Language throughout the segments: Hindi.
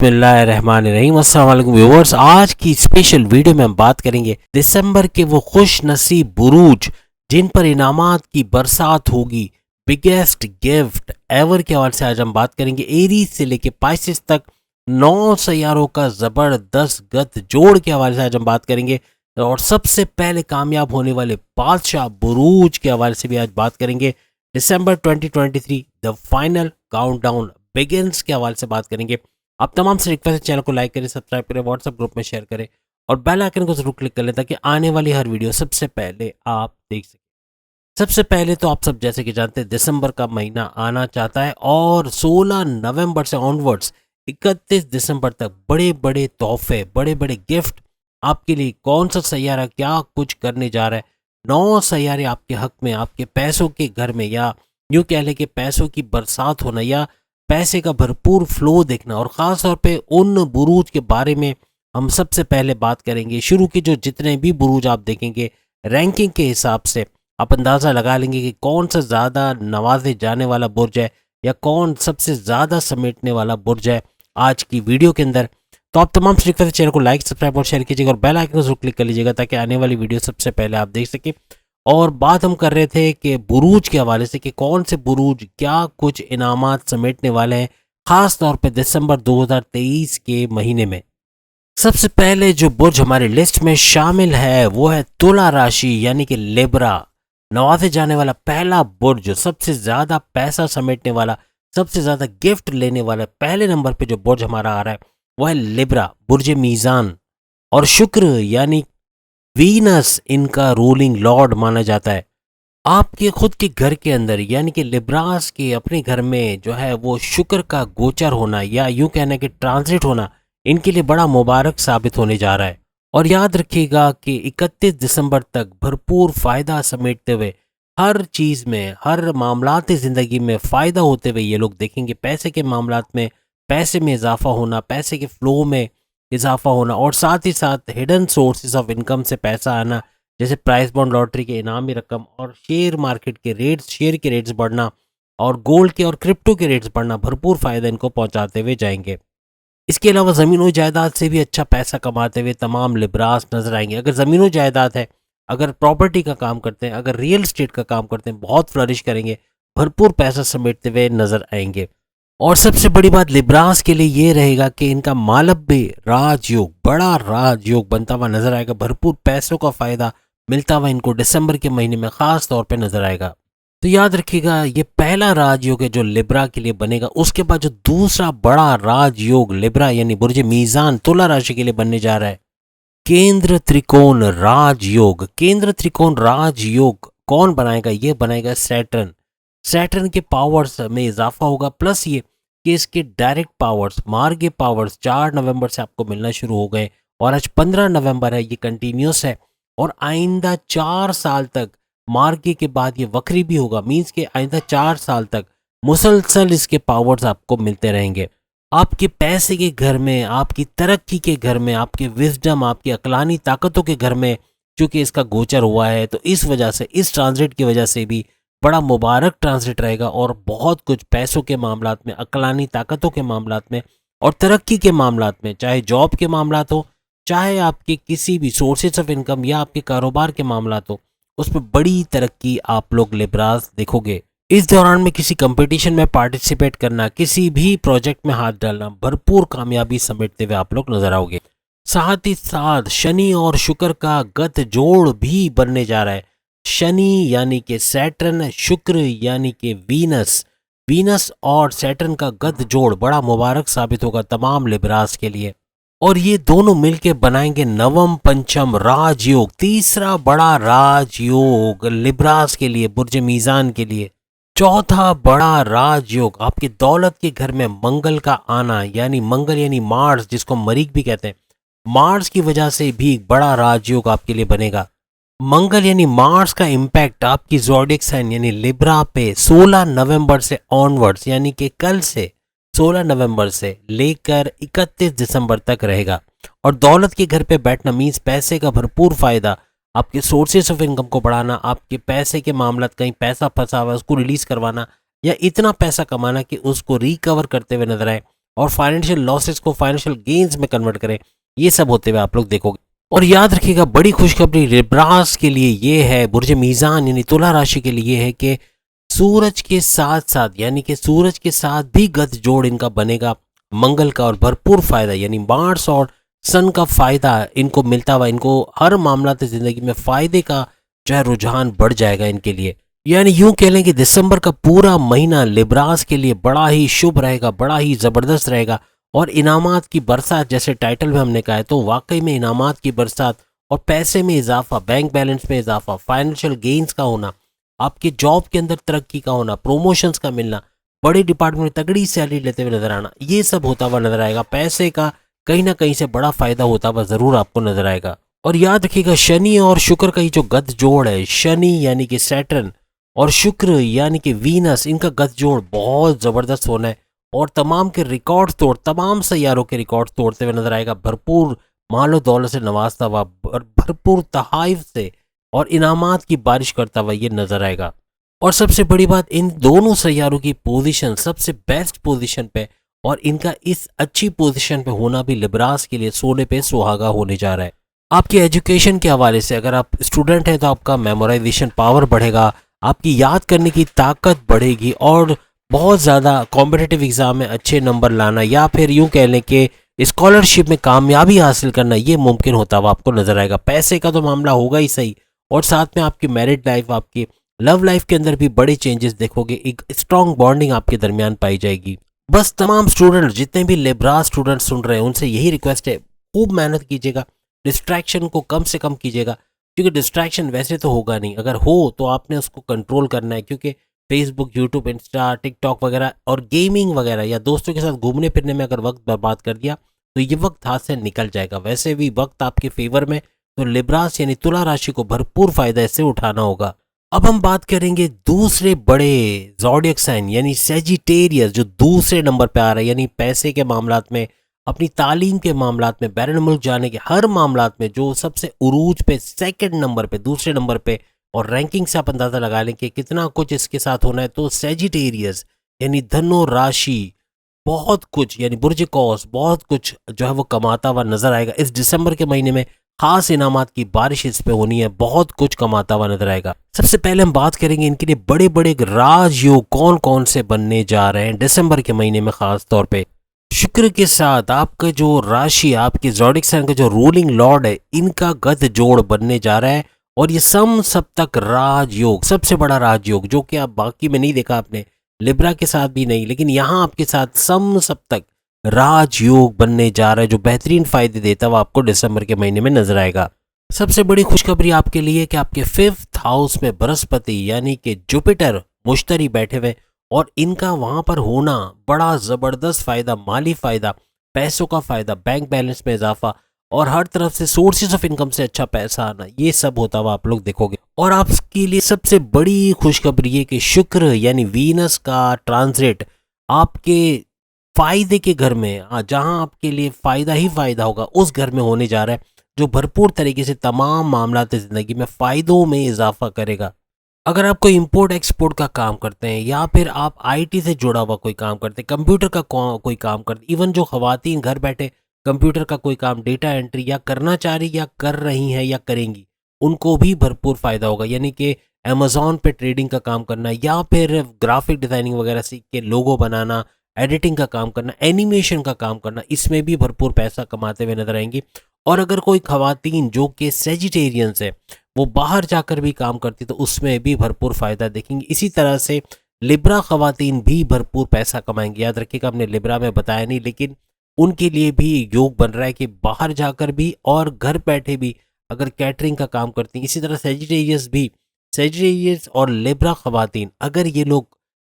बिस्मिल्लाहिर्रहमानिर्रहीम। अस्सलाम वालेकुम व्यूअर्स, आज की स्पेशल वीडियो में हम बात करेंगे दिसंबर के वो खुश नसीब बुरूज जिन पर इनामात की बरसात होगी। बिगेस्ट गिफ्ट एवर के हवाले से आज हम बात करेंगे। एरीज से लेके पाइसेस तक 9 सैयारों का जबरदस्त गत जोड़ के हवाले से आज हम बात करेंगे। और सबसे पहले कामयाब होने वाले बादशाह बुरूज के हवाले से भी आज बात करेंगे। दिसंबर 2023 द फाइनल काउंटडाउन बिगिंस के हवाले से बात करेंगे। आप तमाम से रिक्वेस्ट है, चैनल को लाइक करें, सब्सक्राइब करें, व्हाट्सएप ग्रुप में शेयर करें और बेल आइकन को जरूर क्लिक कर लें ताकि आने वाली हर वीडियो सबसे पहले आप देख सकें। सबसे पहले तो आप सब जैसे कि जानते हैं दिसंबर का महीना आना चाहता है और 16 नवंबर से ऑनवर्ड्स 31 दिसंबर तक बड़े बड़े तोहफे, बड़े बड़े गिफ्ट आपके लिए। कौन सा सैयारा क्या कुछ करने जा रहा है, 9 सैयारे आपके हक में, आपके पैसों के घर में, या यूँ कह लें कि पैसों की बरसात होना या पैसे का भरपूर फ्लो देखना। और ख़ास तौर पे उन बुरूज के बारे में हम सबसे पहले बात करेंगे। शुरू के जो जितने भी बुरूज आप देखेंगे रैंकिंग के हिसाब से आप अंदाज़ा लगा लेंगे कि कौन सा ज़्यादा नवाजे जाने वाला बुर्ज है या कौन सबसे ज़्यादा समेटने वाला बुर्ज है आज की वीडियो के अंदर। तो आप तमाम रिक्वेस्ट चैनल को लाइक, सब्सक्राइब और शेयर कीजिएगा और बेल आइकन को जरूर क्लिक कर लीजिएगा ताकि आने वाली वीडियो सबसे पहले आप देख सकें। और बात हम कर रहे थे कि बुरूज के हवाले से कि कौन से बुरूज क्या कुछ इनामात समेटने वाले हैं खास तौर पे दिसंबर 2023 के महीने में। सबसे पहले जो बुर्ज हमारी लिस्ट में शामिल है वो है तुला राशि यानी कि लिब्रा। नवाजे जाने वाला पहला बुर्ज, जो सबसे ज्यादा पैसा समेटने वाला, सबसे ज्यादा गिफ्ट लेने वाला, पहले नंबर पे जो बुर्ज हमारा आ रहा है वो है लिब्रा, बुर्ज मीजान। और शुक्र यानी वीनस इनका रूलिंग लॉर्ड माना जाता है। आपके खुद के घर के अंदर यानी कि लिब्रास के अपने घर में जो है वो शुक्र का गोचर होना या यूं कहना कि ट्रांजिट होना इनके लिए बड़ा मुबारक साबित होने जा रहा है। और याद रखिएगा कि 31 दिसंबर तक भरपूर फ़ायदा समेटते हुए हर चीज़ में, हर मामलात ज़िंदगी में फ़ायदा होते हुए ये लोग देखेंगे। पैसे के मामलात में, पैसे में इजाफा होना, पैसे के फ्लो में इजाफा होना और साथ ही साथ हिडन सोर्सेज ऑफ इनकम से पैसा आना, जैसे प्राइस बॉन्ड लॉटरी के इनामी रकम और शेयर मार्केट के रेट्स, शेयर के रेट्स बढ़ना और गोल्ड के और क्रिप्टो के रेट्स बढ़ना भरपूर फ़ायदा इनको पहुंचाते हुए जाएंगे। इसके अलावा ज़मीन और जायदाद से भी अच्छा पैसा कमाते हुए तमाम लिब्रास नजर आएंगे। अगर ज़मीन और जायदाद है, अगर प्रॉपर्टी का काम करते हैं, अगर रियल एस्टेट का काम करते हैं, बहुत फ्लरिश करेंगे, भरपूर पैसा समेटते हुए नजर आएंगे। और सबसे बड़ी बात लिब्रास के लिए ये रहेगा कि इनका मालव्य राजयोग, बड़ा राजयोग बनता हुआ नजर आएगा। भरपूर पैसों का फायदा मिलता हुआ इनको दिसंबर के महीने में खास तौर पे नजर आएगा। तो याद रखिएगा ये पहला राजयोग है जो लिब्रा के लिए बनेगा। उसके बाद जो दूसरा बड़ा राजयोग लिब्रा यानी बुर्ज मीजान तुला राशि के लिए बनने जा रहा है, केंद्र त्रिकोण राजयोग। केंद्र त्रिकोण राजयोग कौन बनाएगा? ये बनाएगा सैटर्न। सैटर्न के पावर्स में इजाफा होगा, प्लस ये कि इसके डायरेक्ट पावर्स, मार्ग पावर्स 4 नवंबर से आपको मिलना शुरू हो गए और आज 15 नवंबर है, ये कंटिन्यूस है। और आइंदा 4 साल तक मार्ग के बाद ये वक्री भी होगा, मीन्स के आइंदा 4 साल तक मुसलसल इसके पावर्स आपको मिलते रहेंगे। आपके पैसे के घर में, आपकी तरक्की के घर में, आपके विजडम, आपकी अकलानी ताकतों के घर में चूंकि इसका गोचर हुआ है, तो इस वजह से, इस ट्रांजिट की वजह से भी बड़ा मुबारक ट्रांजिट रहेगा और बहुत कुछ पैसों के मामलात में, अकलानी ताकतों के मामलात में और तरक्की के मामलात में, चाहे जॉब के मामलात हो, चाहे आपके किसी भी सोर्सेज ऑफ इनकम या आपके कारोबार के मामलात हो, उसमें बड़ी तरक्की आप लोग लिब्रास देखोगे। इस दौरान में किसी कंपटीशन में पार्टिसिपेट करना, किसी भी प्रोजेक्ट में हाथ डालना, भरपूर कामयाबी समेटते हुए आप लोग नजर आओगे। साथ ही साथ शनि और शुक्र का गत जोड़ भी बनने जा रहा है। शनि यानी कि सैटर्न, शुक्र यानी कि वीनस। वीनस और सैटर्न का गत जोड़ बड़ा मुबारक साबित होगा तमाम लिब्रास के लिए। और ये दोनों मिलके बनाएंगे नवम पंचम राजयोग, तीसरा बड़ा राजयोग लिब्रास के लिए, बुर्ज मीजान के लिए। चौथा बड़ा राजयोग आपकी दौलत के घर में मंगल का आना, यानी मंगल यानी मार्स, जिसको मरीक भी कहते हैं, मार्स की वजह से भी एक बड़ा राजयोग आपके लिए बनेगा। मंगल यानी मार्स का इम्पैक्ट आपकी ज़ोडिएक साइन यानी लिब्रा पे 16 नवंबर से ऑनवर्ड्स, यानी कि कल से 16 नवंबर से लेकर 31 दिसंबर तक रहेगा। और दौलत के घर पे बैठना मीन्स पैसे का भरपूर फायदा, आपके सोर्सेस ऑफ इनकम को बढ़ाना, आपके पैसे के मामला, कहीं पैसा फंसा हुआ है उसको रिलीज करवाना या इतना पैसा कमाना कि उसको रिकवर करते हुए नजर आए और फाइनेंशियल लॉसेस को फाइनेंशियल गेन्स में कन्वर्ट करें, ये सब होते हुए आप लोग देखोगे। और याद रखिएगा, बड़ी खुशखबरी लिब्रास के लिए ये है, बुर्ज मीज़ान यानी तुला राशि के लिए है कि सूरज के साथ साथ यानी कि सूरज के साथ भी गत जोड़ इनका बनेगा मंगल का, और भरपूर फायदा यानी मार्स और सन का फायदा इनको मिलता हुआ, इनको हर मामला जिंदगी में फायदे का जो है रुझान बढ़ जाएगा इनके लिए। यानी यूं कह लें कि दिसंबर का पूरा महीना लिब्रास के लिए बड़ा ही शुभ रहेगा, बड़ा ही ज़बरदस्त रहेगा। और इनामात की बरसात, जैसे टाइटल में हमने कहा है, तो वाकई में इनामात की बरसात और पैसे में इजाफा, बैंक बैलेंस में इजाफा, फाइनेंशियल गेन्स का होना, आपके जॉब के अंदर तरक्की का होना, प्रोमोशंस का मिलना, बड़े डिपार्टमेंट में तगड़ी सैलरी लेते हुए नजर आना, ये सब होता हुआ नजर आएगा। पैसे का कहीं ना कहीं से बड़ा फायदा होता हुआ जरूर आपको नजर आएगा। और याद रखिएगा, शनि और शुक्र का ये जो गत जोड़ है, शनि यानी कि सैटर्न और शुक्र यानी कि वीनस, इनका गत जोड़ बहुत जबरदस्त होना है और तमाम के रिकॉर्ड तमाम सैयारों के रिकॉर्ड तोड़ते हुए नजर आएगा। भरपूर मालो दौलत से नवाजता हुआ, भरपूर तहाइफ से और इनामात की बारिश करता हुआ ये नजर आएगा। और सबसे बड़ी बात, इन दोनों सैयारों की पोजीशन सबसे बेस्ट पोजीशन पे, और इनका इस अच्छी पोजीशन पे होना भी लिब्रास के लिए सोने पे सुहागा होने जा रहा है। आपकी एजुकेशन के हवाले से, अगर आप स्टूडेंट हैं तो आपका मेमोराइजेशन पावर बढ़ेगा, आपकी याद करने की ताकत बढ़ेगी और बहुत ज़्यादा कॉम्पिटिटिव एग्ज़ाम में अच्छे नंबर लाना या फिर यूं कह लें कि स्कॉलरशिप में कामयाबी हासिल करना, ये मुमकिन होता हुआ आपको नजर आएगा। पैसे का तो मामला होगा ही सही, और साथ में आपकी मैरिड लाइफ, आपकी लव लाइफ के अंदर भी बड़े चेंजेस देखोगे, एक स्ट्रॉन्ग बॉन्डिंग आपके दरमियान पाई जाएगी। बस तमाम स्टूडेंट, जितने भी लिब्रा स्टूडेंट सुन रहे हैं, उनसे यही रिक्वेस्ट है, खूब मेहनत कीजिएगा, डिस्ट्रैक्शन को कम से कम कीजिएगा, क्योंकि डिस्ट्रैक्शन वैसे तो होगा नहीं, अगर हो तो आपने उसको कंट्रोल करना है, क्योंकि फेसबुक, यूट्यूब, इंस्टा, टिकटॉक वगैरह और गेमिंग वगैरह या दोस्तों के साथ घूमने फिरने में अगर वक्त बर्बाद कर दिया तो ये वक्त हाथ से निकल जाएगा। वैसे भी वक्त आपके फेवर में, तो लिब्रास यानी तुला राशि को भरपूर फायदा इससे उठाना होगा। अब हम बात करेंगे दूसरे बड़े ज़ोडिएक साइन यानी सैजिटेरियस, जो दूसरे नंबर पे आ रहा है, यानी पैसे के मामलात में, अपनी तालीम के मामलात में, बैरून मुल्क जाने के हर मामलात में जो सबसे उरूज पे, सेकंड नंबर पे, दूसरे नंबर पे, और रैंकिंग से आप अंदाज़ा लगा लें कि कितना कुछ इसके साथ होना है। तो सैजिटेरियस यानी धनु राशि, बहुत कुछ यानी बुर्ज कौस, बहुत कुछ जो है वो कमाता हुआ नजर आएगा इस दिसंबर के महीने में। खास इनामात की बारिश इस पे होनी है, बहुत कुछ कमाता हुआ नजर आएगा। सबसे पहले हम बात करेंगे इनके लिए बड़े बड़े राजयोग कौन कौन से बनने जा रहे हैं दिसंबर के महीने में। खास तौर पे शुक्र के साथ आपका जो राशि, आपके ज़ोडिएक साइन का जो रूलिंग लॉर्ड है, इनका गत जोड़ बनने जा रहा है, और ये सम सप्तक राजयोग, सबसे बड़ा राजयोग, जो कि आप बाकी में नहीं देखा आपने, लिब्रा के साथ भी नहीं, लेकिन यहाँ आपके साथ सम सप्तक राजयोग बनने जा रहा है, जो बेहतरीन फायदे देता हुआ आपको दिसंबर के महीने में नजर आएगा। सबसे बड़ी खुशखबरी आपके लिए कि आपके 5th हाउस में बृहस्पति यानी कि जुपिटर, मुश्तरी बैठे हुए, और इनका वहां पर होना बड़ा जबरदस्त फायदा, माली फायदा, पैसों का फायदा, बैंक बैलेंस में इजाफा, और हर तरफ से सोर्सेज ऑफ इनकम से अच्छा पैसा आना, ये सब होता हुआ आप लोग देखोगे। और आपके लिए सबसे बड़ी खुशखबरी है कि शुक्र यानी वीनस का ट्रांजिट आपके फायदे के घर में, जहां आपके लिए फायदा ही फायदा होगा, उस घर में होने जा रहा है, जो भरपूर तरीके से तमाम मामलात जिंदगी में फायदों में इजाफा करेगा। अगर आप कोई इंपोर्ट एक्सपोर्ट का काम करते हैं, या फिर आप आईटी से जुड़ा हुआ कोई काम करते हैं, कंप्यूटर का कोई काम करते हैं, इवन जो खवातीन घर बैठे कंप्यूटर का कोई काम, डेटा एंट्री या करना चाह रही या कर रही हैं या करेंगी, उनको भी भरपूर फायदा होगा। यानी कि अमेजोन पे ट्रेडिंग का काम करना, या फिर ग्राफिक डिजाइनिंग वगैरह सीख के लोगो बनाना, एडिटिंग का काम करना, एनिमेशन का काम करना, इसमें भी भरपूर पैसा कमाते हुए नजर आएंगी। और अगर कोई खवातीन जो कि सेजिटेरियंस है, वो बाहर जाकर भी काम करती, तो उसमें भी भरपूर फायदा देखेंगे। इसी तरह से लिब्रा खवातीन भी भरपूर पैसा कमाएंगे। याद रखिएगा, हमने लिब्रा में बताया नहीं, लेकिन उनके लिए भी योग बन रहा है कि बाहर जाकर भी और घर बैठे भी अगर कैटरिंग का काम करती हैं। इसी तरह सेजिटेरियस भी, सेजिटेरियस और लिब्रा खवातीन, अगर ये लोग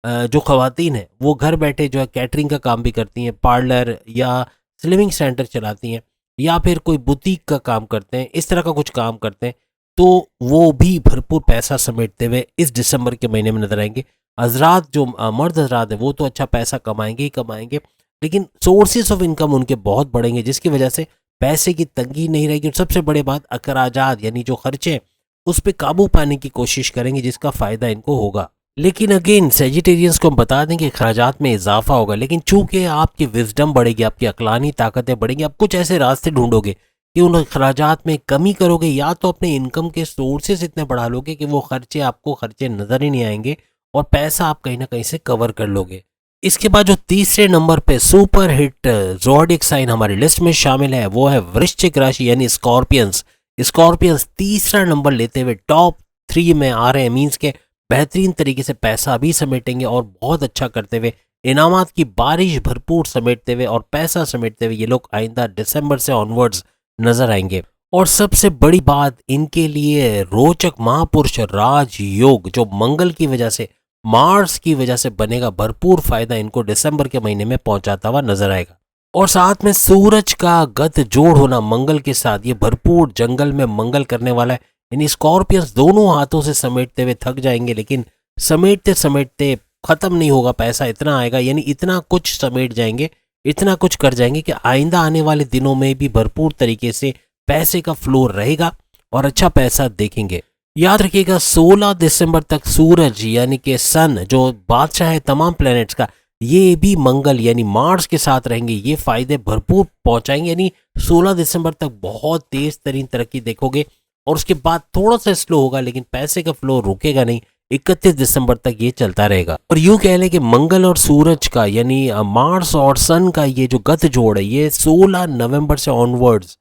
जो खवातीन हैं वो घर बैठे जो है कैटरिंग का काम भी करती हैं, पार्लर या स्लिमिंग सेंटर चलाती हैं, या फिर कोई बुटीक का काम करते हैं, इस तरह का कुछ काम करते हैं, तो वो भी भरपूर पैसा समेटते हुए इस दिसंबर के महीने में नजर आएंगे। हजरात, जो मर्द हजरात है, वो तो अच्छा पैसा कमाएंगे ही कमाएंगे, लेकिन सोर्सेस ऑफ इनकम उनके बहुत बढ़ेंगे, जिसकी वजह से पैसे की तंगी नहीं रहेगी। और सबसे बड़ी बात, अखराजात यानी जो खर्चे, उस पर काबू पाने की कोशिश करेंगे, जिसका फायदा इनको होगा। लेकिन अगेन सेजिटेरियंस को हम बता दें कि खराजात में इजाफा होगा, लेकिन चूंकि आपकी विजडम बढ़ेगी, आपकी अक्लानी ताकतें बढ़ेंगी, आप कुछ ऐसे रास्ते ढूंढोगे कि उन खराजात में कमी करोगे, या तो अपने इनकम के सोर्सेस इतने बढ़ा लोगे कि वो खर्चे आपको खर्चे नजर ही नहीं आएंगे और पैसा आप कहीं ना कहीं से कवर कर लोगे। इसके बाद जो तीसरे नंबर पे सुपर हिट ज़ोडिएक साइन हमारी लिस्ट में शामिल है वो है वृश्चिक राशि यानी स्कॉर्पियंस। स्कॉर्पियंस तीसरा नंबर लेते हुए टॉप 3 में आ रहे हैं, मींस के बेहतरीन तरीके से पैसा भी समेटेंगे और बहुत अच्छा करते हुए, इनामात की बारिश भरपूर समेटते हुए और पैसा समेटते हुए ये लोग आइंदा दिसंबर से ऑनवर्ड्स नजर आएंगे। और सबसे बड़ी बात, इनके लिए रोचक महापुरुष राजयोग जो मंगल की वजह से, मार्स की वजह से बनेगा, भरपूर फायदा इनको दिसंबर के महीने में पहुंचाता हुआ नजर आएगा। और साथ में सूरज का गत जोड़ होना मंगल के साथ, ये भरपूर जंगल में मंगल करने वाला है। यानी स्कॉर्पियंस दोनों हाथों से समेटते हुए थक जाएंगे, लेकिन समेटते समेटते खत्म नहीं होगा, पैसा इतना आएगा, यानी इतना कुछ समेट जाएंगे, इतना कुछ कर जाएंगे कि आइंदा आने वाले दिनों में भी भरपूर तरीके से पैसे का फ्लो रहेगा और अच्छा पैसा देखेंगे। याद रखिएगा 16 दिसंबर तक सूरज यानी कि सन जो बादशाह है तमाम प्लैनेट्स का, ये भी मंगल यानी मार्स के साथ रहेंगे, ये फायदे भरपूर पहुंचाएंगे। यानी 16 दिसंबर तक बहुत तेज तरीन तरक्की देखोगे और उसके बाद थोड़ा सा स्लो होगा, लेकिन पैसे का फ्लो रुकेगा नहीं। 31 दिसंबर तक ये चलता रहेगा। और यूं कह लें कि मंगल और सूरज का यानी मार्स और सन का ये जो गत जोड़ है, ये 16 नवंबर से ऑनवर्ड्स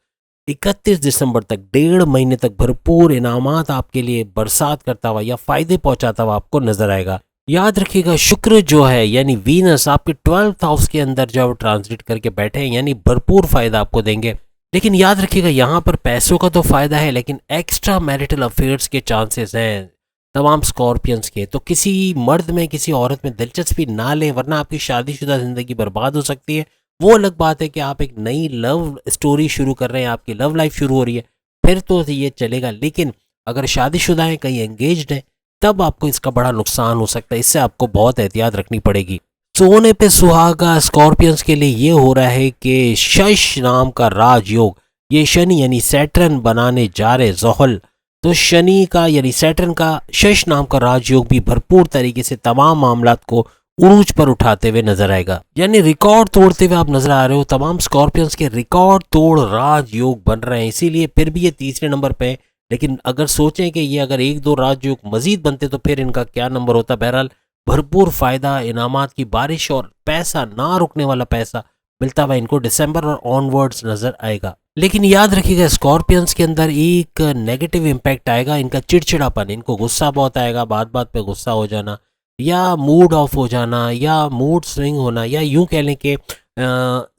31 दिसंबर तक 1.5 महीने तक भरपूर इनामात आपके लिए बरसात करता हुआ या फायदे पहुंचाता हुआ आपको नजर आएगा। याद रखिएगा शुक्र जो है यानी वीनस आपके 12th हाउस के अंदर जब ट्रांजिट करके बैठे हैं, यानी भरपूर फायदा आपको देंगे। लेकिन याद रखिएगा यहाँ पर पैसों का तो फायदा है, लेकिन एक्स्ट्रा मैरिटल अफेयर्स के चांसेस हैं तमाम स्कॉर्पियंस के। तो किसी मर्द में किसी औरत में दिलचस्पी ना लें, वरना आपकी शादीशुदा जिंदगी बर्बाद हो सकती है। वो अलग बात है कि आप एक नई लव स्टोरी शुरू कर रहे हैं, आपकी लव लाइफ शुरू हो रही है, फिर तो ये चलेगा। लेकिन अगर शादीशुदा है, कहीं एंगेज्ड है, तब आपको इसका बड़ा नुकसान हो सकता है, इससे आपको बहुत एहतियात रखनी पड़ेगी। सोने पे सुहागा स्कॉर्पियंस के लिए ये हो रहा है कि शश नाम का राजयोग, ये शनि यानी सैटर्न बनाने जा रहे ज़ोहल, तो शनि का यानी सैटर्न का शश नाम का राजयोग भी भरपूर तरीके से तमाम मामलात को उरूज पर उठाते हुए नजर आएगा। यानी रिकॉर्ड तोड़ते हुए आप नजर आ रहे हो। तमाम स्कॉर्पियंस के रिकॉर्ड तोड़ राजयोग बन रहे हैं, इसीलिए फिर भी ये तीसरे नंबर पे है। लेकिन अगर सोचें कि ये अगर 1-2 राजयोग मजीद बनते तो फिर इनका क्या नंबर होता। बहरहाल भरपूर फायदा, इनामात की बारिश और पैसा, ना रुकने वाला पैसा मिलता हुआ इनको दिसंबर और ऑनवर्ड्स नजर आएगा। लेकिन याद रखिएगा स्कॉर्पियंस के अंदर एक नेगेटिव इम्पैक्ट आएगा, इनका चिड़चिड़ापन, इनको गुस्सा बहुत आएगा, बात बात पे गुस्सा हो जाना या मूड ऑफ हो जाना या मूड स्विंग होना, या यूं कह लें कि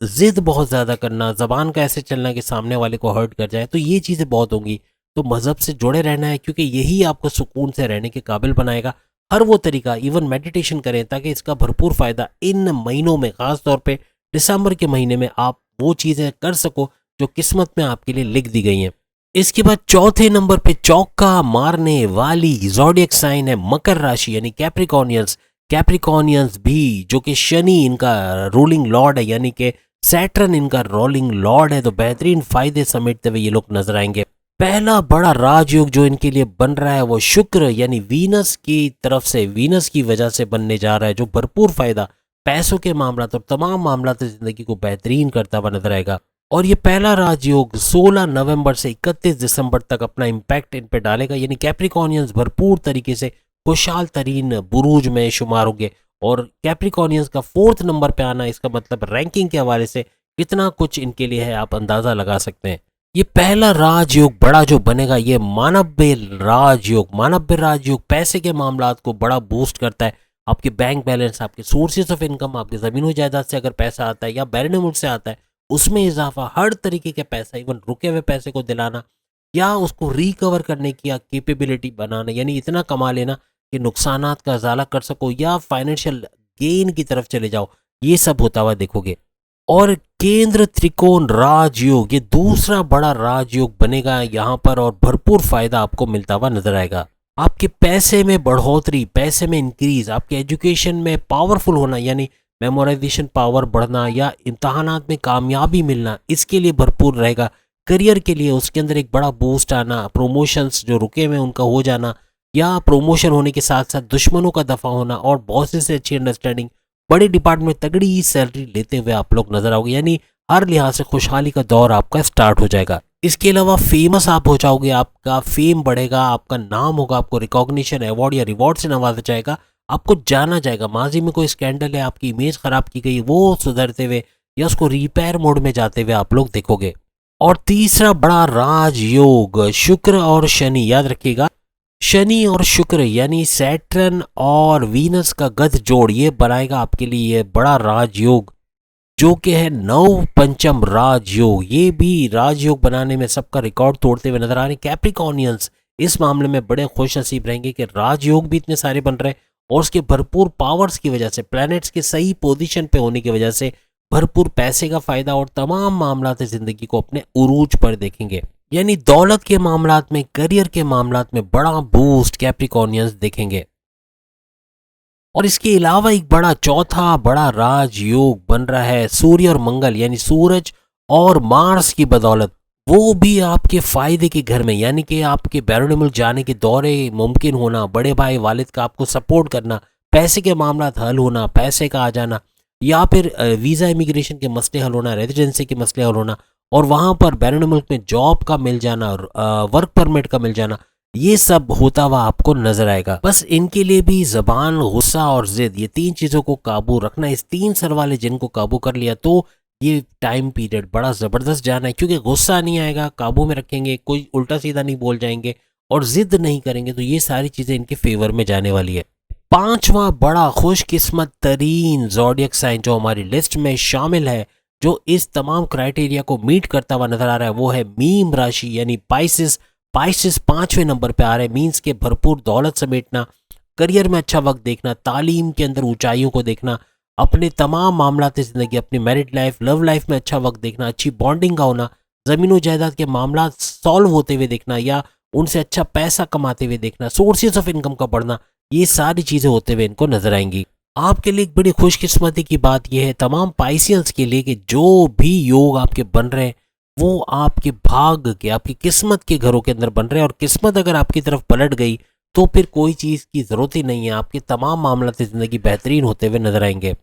जिद बहुत ज़्यादा करना, ज़बान का ऐसे चलना कि सामने वाले को हर्ट कर जाए, तो ये चीज़ें बहुत होंगी। तो मज़हब से जुड़े रहना है, क्योंकि यही आपको सुकून से रहने के काबिल बनाएगा। हर वो तरीका, इवन मेडिटेशन करें ताकि इसका भरपूर फ़ायदा इन महीनों में, ख़ास तौर पे दिसंबर के महीने में आप वो चीज़ें कर सको जो किस्मत में आपके लिए लिख दी गई हैं। इसके बाद चौथे नंबर पे चौका मारने वाली ज़ोडिएक साइन है मकर राशि यानी कैप्रिकॉर्नियंस। कैप्रिकॉर्नियंस भी जो कि शनि इनका रूलिंग लॉर्ड है, यानी कि सैटर्न इनका रोलिंग लॉर्ड है, तो बेहतरीन फायदे समेटते हुए ये लोग नजर आएंगे। पहला बड़ा राजयोग जो इनके लिए बन रहा है वो शुक्र यानी वीनस की तरफ से, वीनस की वजह से बनने जा रहा है, जो भरपूर फायदा पैसों के मामला और तमाम मामला जिंदगी को बेहतरीन करता हुआ नजर आएगा। और ये पहला राजयोग 16 नवंबर से 31 दिसंबर तक अपना इम्पैक्ट इन पे डालेगा, यानी कैप्रिकॉर्नियंस भरपूर तरीके से खुशहाल तरीन बुरूज में शुमार होंगे। और कैप्रिकॉर्नियंस का 4th नंबर पे आना, इसका मतलब रैंकिंग के हवाले से कितना कुछ इनके लिए है, आप अंदाजा लगा सकते हैं। ये पहला राजयोग बड़ा जो बनेगा, ये मानव्य राजयोग। मानव्य राजयोग पैसे के मामलात को बड़ा बूस्ट करता है। आपके बैंक बैलेंस, आपके सोर्सेज ऑफ इनकम, आपके ज़मीन जायदाद से अगर पैसा आता है या बैरन मुल्क से आता है, उसमें इजाफा, हर तरीके के पैसा, इवन रुके हुए पैसे को दिलाना या उसको रिकवर करने की कैपेबिलिटी बनाना, यानी इतना कमा लेना कि नुकसानात का अजाला कर सको या फाइनेंशियल गेन की तरफ चले जाओ, ये सब होता हुआ देखोगे। और केंद्र त्रिकोण राजयोग, ये दूसरा बड़ा राजयोग बनेगा यहाँ पर और भरपूर फायदा आपको मिलता हुआ नजर आएगा। आपके पैसे में बढ़ोतरी, पैसे में इंक्रीज, आपके एजुकेशन में पावरफुल होना यानी मेमोराइजेशन पावर बढ़ना या इम्तहानात में कामयाबी मिलना, इसके लिए भरपूर रहेगा। करियर के लिए उसके अंदर एक बड़ा बूस्ट आना, प्रमोशंस जो रुके हुए उनका हो जाना, या प्रमोशन होने के साथ साथ दुश्मनों का दफा होना और बॉसेस से अच्छी अंडरस्टैंडिंग, बड़े डिपार्टमेंट में तगड़ी सैलरी लेते हुए आप लोग नजर आओगे। यानी हर लिहाज से खुशहाली का दौर आपका स्टार्ट हो जाएगा। इसके अलावा फेमस आप हो जाओगे, आपका फेम बढ़ेगा, आपका नाम होगा, आपको रिकॉग्निशन, अवार्ड या रिवॉर्ड से नवाजा जाएगा, आपको जाना जाएगा। माजी में कोई स्कैंडल है, आपकी इमेज खराब की गई, वो सुधरते हुए या उसको रिपेयर मोड में जाते हुए आप लोग देखोगे। और तीसरा बड़ा राजयोग शुक्र और शनि, याद रखिएगा शनि और शुक्र यानी सैटर्न और वीनस का गध जोड़, ये बनाएगा आपके लिए ये बड़ा राजयोग जो कि है नव पंचम राजयोग। ये भी राजयोग बनाने में सबका रिकॉर्ड तोड़ते हुए नजर आ रहे हैं। कैप्रिकॉर्नियंस इस मामले में बड़े खुश नसीब रहेंगे कि राजयोग भी इतने सारे बन रहे हैं और उसके भरपूर पावर्स की वजह से, प्लैनेट्स के सही पोजीशन पे होने की वजह से भरपूर पैसे का फायदा और तमाम मामलात जिंदगी को अपने उरूज पर देखेंगे। यानी दौलत के मामलात में, करियर के मामलात में बड़ा बूस्ट कैप्रिकॉर्नियंस देखेंगे। और इसके अलावा एक बड़ा चौथा बड़ा राजयोग बन रहा है सूर्य और मंगल, यानी सूरज और मार्स की बदौलत, वो भी आपके फायदे के घर में। यानी कि आपके बैरून मुल्क जाने के दौरे मुमकिन होना, बड़े भाई वालिद का आपको सपोर्ट करना, पैसे के मामला हल होना, पैसे का आ जाना, या फिर वीज़ा इमिग्रेशन के मसले हल होना, रेजिडेंसी के मसले हल होना, और वहाँ पर बैरून मुल्क में जॉब का मिल जाना, वर्क परमिट का मिल जाना, ये सब होता हुआ आपको नजर आएगा। बस इनके लिए भी जबान, गुस्सा और जिद, ये तीन चीजों को काबू रखना। इस तीन सर वाले जिन को काबू कर लिया तो ये टाइम पीरियड बड़ा जबरदस्त जाना है, क्योंकि गुस्सा नहीं आएगा, काबू में रखेंगे, कोई उल्टा सीधा नहीं बोल जाएंगे और जिद नहीं करेंगे, तो ये सारी चीजें इनके फेवर में जाने वाली है। पांचवा बड़ा खुशकिस्मत तरीन ज़ोडिएक साइन जो हमारी लिस्ट में शामिल है, जो इस तमाम क्राइटेरिया को मीट करता हुआ नजर आ रहा है, वो है मीन राशि यानी पाइसिस। पाइसिस 5वें नंबर पे आ रहे हैं। मीन्स के भरपूर दौलत समेटना, करियर में अच्छा वक्त देखना, तालीम के अंदर ऊंचाइयों को देखना, अपने तमाम मामलात जिंदगी, अपनी मैरिड लाइफ, लव लाइफ में अच्छा वक्त देखना, अच्छी बॉन्डिंग का होना, ज़मीन जायदाद के मामला सॉल्व होते हुए देखना या उनसे अच्छा पैसा कमाते हुए देखना, सोर्सेज ऑफ इनकम का बढ़ना, ये सारी चीज़ें होते हुए इनको नजर आएंगी। आपके लिए एक बड़ी खुशकिस्मती की बात यह है तमाम पाइसियंस के लिए कि जो भी योग आपके बन रहे हैं वो आपके भाग के, आपकी किस्मत के घरों के अंदर बन रहे हैं। और किस्मत अगर आपकी तरफ पलट गई तो फिर कोई चीज़ की ज़रूरत ही नहीं है, आपके तमाम मामला ज़िंदगी बेहतरीन होते हुए नजर आएंगे।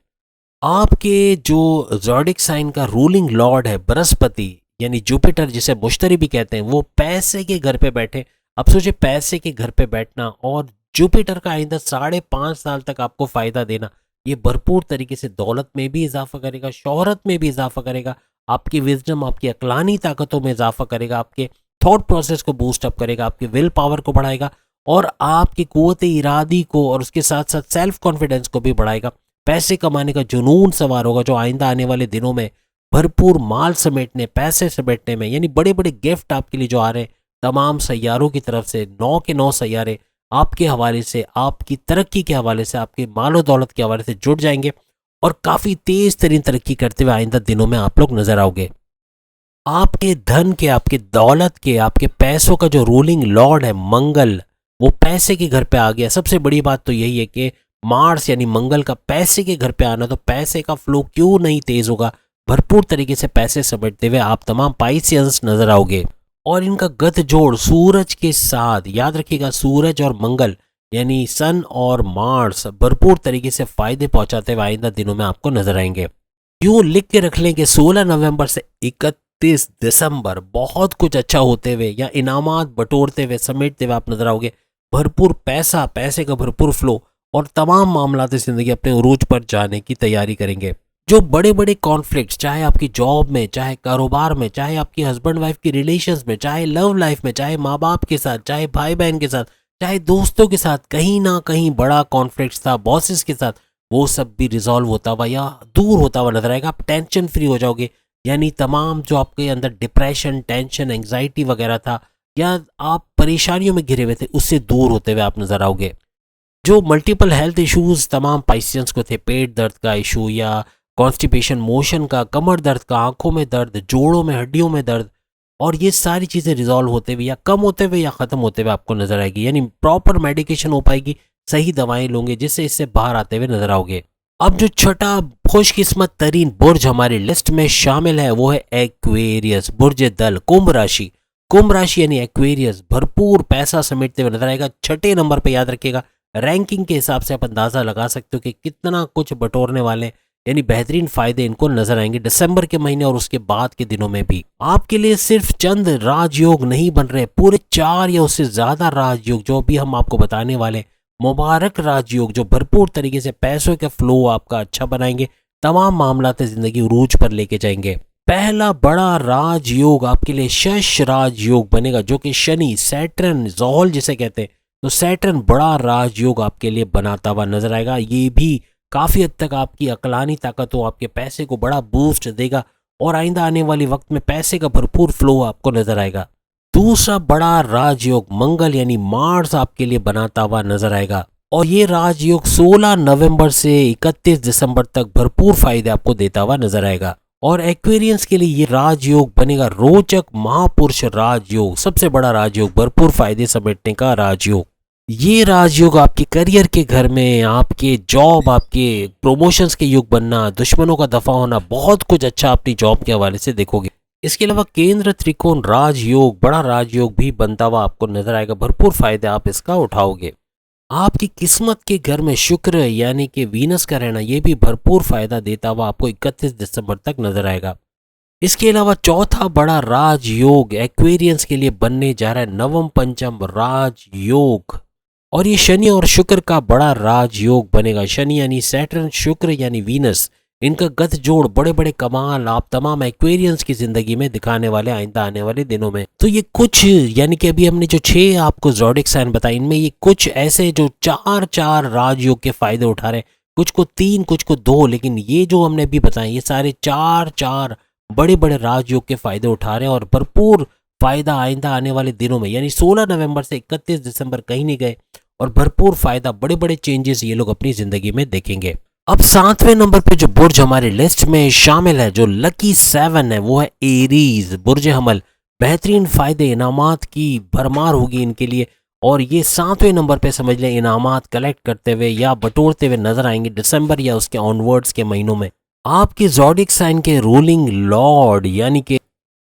आपके जो ज़ोडिएक साइन का रूलिंग लॉर्ड है बृहस्पति यानी जुपिटर, जिसे मुश्तरी भी कहते हैं, वो पैसे के घर पे बैठे। अब सोचिए पैसे के घर पे बैठना और जुपिटर का आइंदा 5.5 साल तक आपको फ़ायदा देना, ये भरपूर तरीके से दौलत में भी इजाफा करेगा, शोहरत में भी इजाफा करेगा, आपकी विजडम, आपकी अक्लानी ताकतों में इजाफा करेगा, आपके थॉट प्रोसेस को बूस्ट अप करेगा, आपके विल पावर को बढ़ाएगा और आपकी कुव्वत इरादी को और उसके साथ साथ सेल्फ कॉन्फिडेंस को भी बढ़ाएगा। पैसे कमाने का जुनून सवार होगा जो आइंदा आने वाले दिनों में भरपूर माल समेटने, पैसे समेटने में, यानी बड़े बड़े गिफ्ट आपके लिए जो आ रहे हैं तमाम सैयारों की तरफ से, 9 के 9 सैयारे आपके हवाले से, आपकी तरक्की के हवाले से, आपके मालो दौलत के हवाले से जुड़ जाएंगे और काफ़ी तेज तरीन तरक्की करते हुए आइंदा दिनों में आप लोग नजर आओगे। आपके धन के, आपके दौलत के, आपके पैसों का जो रूलिंग लॉर्ड है मंगल, वो पैसे के घर पे आ गया। सबसे बड़ी बात तो यही है कि मार्स यानी मंगल का पैसे के घर पे आना, तो पैसे का फ्लो क्यों नहीं तेज होगा, भरपूर तरीके से पैसे समेटते हुए आप तमाम पाइसियंस नजर आओगे। और इनका गत जोड़ सूरज के साथ, याद रखिएगा सूरज और मंगल यानी सन और मार्स भरपूर तरीके से फायदे पहुंचाते हुए आइंदा दिनों में आपको नजर आएंगे। यूं लिख के रख लें कि 16 नवंबर से 31 दिसंबर बहुत कुछ अच्छा होते हुए या इनामात बटोरते हुए, समेटते हुए आप नजर आओगे। भरपूर पैसा, पैसे का भरपूर फ्लो और तमाम मामलात जिंदगी अपने उरूज पर जाने की तैयारी करेंगे। जो बड़े बड़े कॉन्फ्लिक्ट, चाहे आपकी जॉब में, चाहे कारोबार में, चाहे आपकी हस्बैंड वाइफ की रिलेशंस में, चाहे लव लाइफ में, चाहे माँ बाप के साथ, चाहे भाई बहन के साथ, चाहे दोस्तों के साथ, कहीं ना कहीं बड़ा कॉन्फ्लिक्ट था बॉसेस के साथ, वो सब भी रिजॉल्व होता हुआ या दूर होता हुआ नजर आएगा। आप टेंशन फ्री हो जाओगे, यानी तमाम जो आपके अंदर डिप्रेशन, टेंशन, एंग्जाइटी वगैरह था या आप परेशानियों में घिरे हुए थे, उससे दूर होते हुए आप नजर आओगे। जो मल्टीपल हेल्थ इश्यूज तमाम पाइसियंस को थे, पेट दर्द का इशू या कॉन्स्टिपेशन, मोशन का, कमर दर्द का, आंखों में दर्द, जोड़ों में, हड्डियों में दर्द, और ये सारी चीज़ें रिजॉल्व होते हुए या कम होते हुए या ख़त्म होते हुए आपको नजर आएगी। यानी प्रॉपर मेडिकेशन हो पाएगी, सही दवाएं लोगे जिससे इससे बाहर आते हुए नजर आओगे। अब जो छठा खुशकिस्मत तरीन बुर्ज हमारी लिस्ट में शामिल है वो है एक्वेरियस, बुर्ज दल, कुंभ राशि। कुंभ राशि यानी एक्वेरियस भरपूर पैसा समेटते हुए नजर आएगा। छठे नंबर पे याद रखिएगा, रैंकिंग के हिसाब से आप अंदाजा लगा सकते हो कि कितना कुछ बटोरने वाले हैं, यानी बेहतरीन फायदे इनको नजर आएंगे दिसंबर के महीने और उसके बाद के दिनों में भी। आपके लिए सिर्फ चंद राजयोग नहीं बन रहे, पूरे 4 या उससे ज्यादा राजयोग जो भी हम आपको बताने वाले, मुबारक राजयोग जो भरपूर तरीके से पैसों के फ्लो आपका अच्छा बनाएंगे, तमाम मामलात जिंदगी उरूज पर लेके जाएंगे। पहला बड़ा राजयोग आपके लिए शश राजयोग बनेगा, जो कि शनि, सैटर्न, जोहल जिसे कहते हैं, तो सैटर्न बड़ा राजयोग आपके लिए बनाता हुआ नजर आएगा। ये भी काफी हद तक आपकी अकलानी ताकत हो, आपके पैसे को बड़ा बूस्ट देगा और आइंदा आने वाले वक्त में पैसे का भरपूर फ्लो आपको नजर आएगा। दूसरा बड़ा राजयोग मंगल यानी मार्स आपके लिए बनाता हुआ नजर आएगा और ये राजयोग 16 नवंबर से 31 दिसंबर तक भरपूर फायदे आपको देता हुआ नजर आएगा। और एक्वेरियंस के लिए ये राजयोग बनेगा रोचक महापुरुष राजयोग, सबसे बड़ा राजयोग, भरपूर फायदे समेटने का राजयोग। ये राजयोग आपके करियर के घर में, आपके जॉब, आपके प्रमोशंस के युग बनना, दुश्मनों का दफा होना, बहुत कुछ अच्छा अपनी जॉब के हवाले से देखोगे। इसके अलावा केंद्र त्रिकोण राजयोग, बड़ा राजयोग भी बनता हुआ आपको नजर आएगा, भरपूर फायदे आप इसका उठाओगे। आपकी किस्मत के घर में शुक्र यानी कि वीनस का रहना, यह भी भरपूर फायदा देता हुआ आपको 31 दिसंबर तक नजर आएगा। इसके अलावा चौथा बड़ा राजयोग एक्वेरियंस के लिए बनने जा रहा है नवम पंचम राजयोग और ये शनि और शुक्र का बड़ा राजयोग बनेगा। शनि यानी सैटर्न, शुक्र यानी वीनस, इनका गत जोड़ बड़े बड़े कमाल आप तमाम एक्वेरियंस की जिंदगी में दिखाने वाले आइंदा आने वाले दिनों में। तो ये कुछ यानी कि अभी हमने जो 6 आपको ज़ोडिक साइन बताए, इनमें ये कुछ ऐसे जो 4 राजयोग के फायदे उठा रहे हैं, कुछ को 3 कुछ को 2, लेकिन ये जो हमने अभी बताए ये सारे 4 बड़े बड़े राजयोग के फायदे उठा रहे हैं और भरपूर फायदा आइंदा आने वाले दिनों में, यानी 16 नवंबर से 31 दिसंबर कहीं नहीं गए और भरपूर फायदा, बड़े बड़े चेंजेस ये लोग अपनी जिंदगी में देखेंगे। अब 7वें नंबर पे जो बुर्ज हमारे लिस्ट में शामिल है, जो लकी 7 है, वो है एरीज, बुर्ज हमल। बेहतरीन फायदे, इनामात की भरमार होगी इनके लिए और ये 7वें नंबर पे समझ लें इनामात कलेक्ट करते हुए या बटोरते हुए नजर आएंगे दिसंबर या उसके ऑनवर्ड्स के महीनों में। आपके ज़ोडिक साइन के रूलिंग लॉर्ड यानी कि